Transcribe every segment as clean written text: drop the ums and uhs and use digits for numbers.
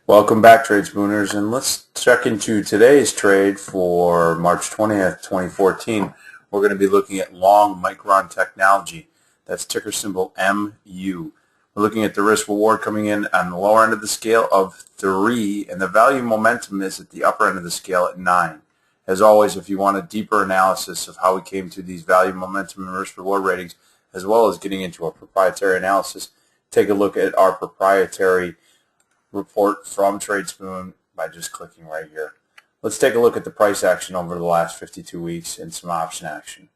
Welcome back, Tradespooners, and let's check into today's trade for March 20th, 2014. We're going to be looking at long Micron technology. That's ticker symbol MU. We're looking at the risk reward coming in on the lower end of the scale of 3, and the value momentum is at the upper end of the scale at 9. As always, if you want a deeper analysis of how we came to these value momentum and risk reward ratings, as well as getting into our proprietary analysis, take a look at our proprietary report from Tradespoon by just clicking right here. Let's take a look at the price action over the last 52 weeks and some option action.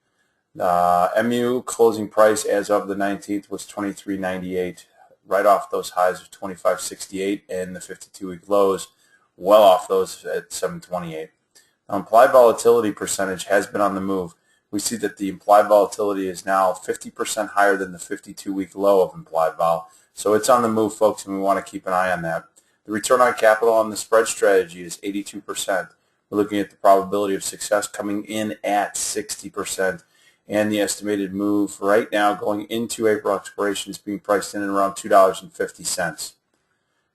MU closing price as of the 19th was 23.98, right off those highs of 25.68 and the 52-week lows, well off those at 7.28. Now, implied volatility percentage has been on the move. We see that the implied volatility is now 50% higher than the 52-week low of implied vol. So it's on the move, folks, and we want to keep an eye on that. The return on capital on the spread strategy is 82%. We're looking at the probability of success coming in at 60%. And the estimated move right now going into April expiration is being priced in at around $2.50.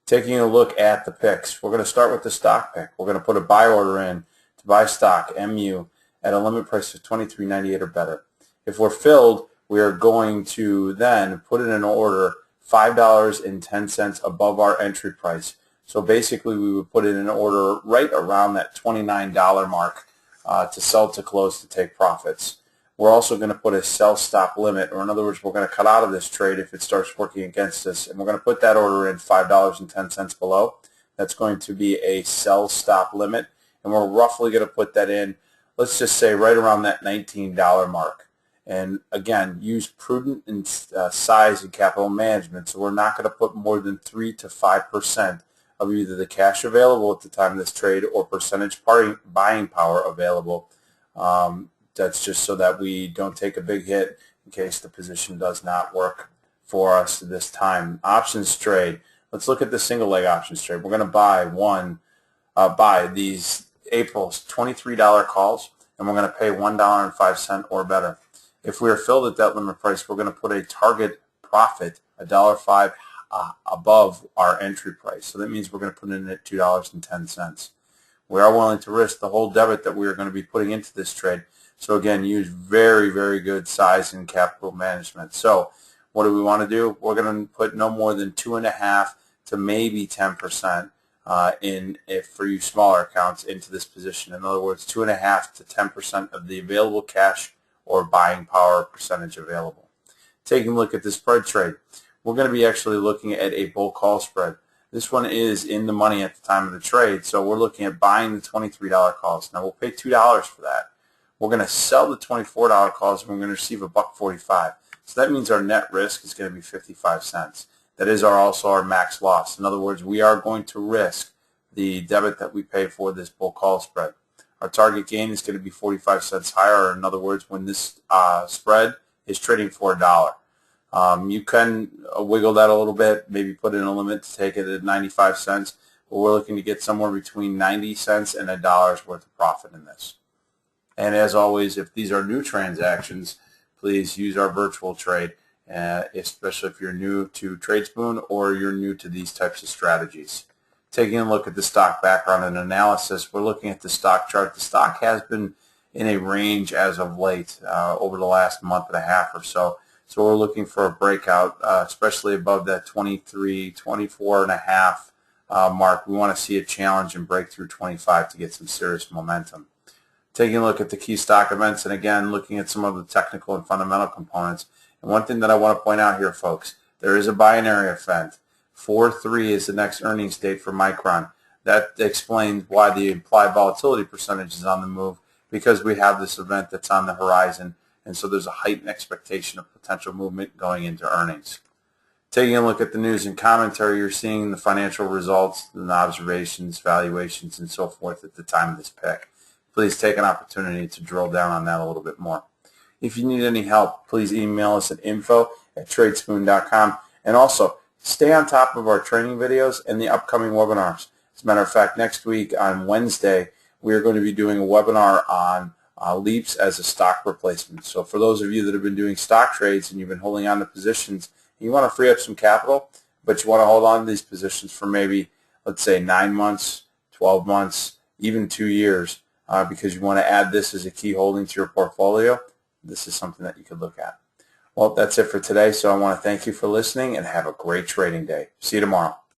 Taking a look at the picks, we're going to start with the stock pick. We're going to put a buy order in to buy stock, MU, at a limit price of $23.98 or better. If we're filled, we are going to then put in an order $5.10 above our entry price. So basically we would put in an order right around that $29 mark to sell to close to take profits. We're also going to put a sell stop limit, or in other words, we're going to cut out of this trade if it starts working against us, and we're going to put that order in $5.10 below. That's going to be a sell stop limit, and we're roughly going to put that in, let's just say, right around that $19 mark. And again, use prudent in size and capital management. So we're not going to put more than 3 to 5% of either the cash available at the time of this trade or percentage buying power available. That's just so that we don't take a big hit in case the position does not work for us this time. Options trade. Let's look at the single leg options trade. We're going to buy these April's $23 calls, and we're going to pay $1.05 or better. If we are filled at that limit price, we're going to put a target profit, $1.05 above our entry price. So that means we're going to put in at $2.10. We are willing to risk the whole debit that we are going to be putting into this trade. So again, use very, very good size and capital management. So what do we want to do? We're going to put no more than 2.5 to maybe 10% for you smaller accounts into this position. In other words, 2.5 to 10% of the available cash or buying power percentage available. Taking a look at the spread trade, we're going to be actually looking at a bull call spread. This one is in the money at the time of the trade, so we're looking at buying the $23 calls. Now we'll pay $2 for that. We're going to sell the $24 calls, and we're going to receive $1.45. So that means our net risk is going to be 55 cents. That is also our max loss. In other words, we are going to risk the debit that we pay for this bull call spread. Our target gain is going to be 45 cents higher, or in other words, when this spread is trading for $1. You can wiggle that a little bit, maybe put in a limit to take it at 95 cents, but we're looking to get somewhere between 90 cents and $1 worth of profit in this. And as always, if these are new transactions, please use our virtual trade, especially if you're new to Tradespoon or you're new to these types of strategies. Taking a look at the stock background and analysis, we're looking at the stock chart. The stock has been in a range as of late over the last month and a half or so. So we're looking for a breakout, especially above that 23, 24 and a half mark. We want to see a challenge and break through 25 to get some serious momentum. Taking a look at the key stock events, and again, looking at some of the technical and fundamental components. And one thing that I want to point out here, folks, there is a binary event. 4/3 is the next earnings date for Micron. That explains why the implied volatility percentage is on the move, because we have this event that's on the horizon, and so there's a heightened expectation of potential movement going into earnings. Taking a look at the news and commentary, you're seeing the financial results, the observations, valuations, and so forth at the time of this pick. Please take an opportunity to drill down on that a little bit more. If you need any help, please email us at info@tradespoon.com, and also stay on top of our training videos and the upcoming webinars. As a matter of fact, next week on Wednesday, we are going to be doing a webinar on leaps as a stock replacement. So for those of you that have been doing stock trades and you've been holding on to positions, and you want to free up some capital, but you want to hold on to these positions for maybe let's say 9 months, 12 months, even 2 years, because you want to add this as a key holding to your portfolio, this is something that you could look at. Well, that's it for today, so I want to thank you for listening and have a great trading day. See you tomorrow.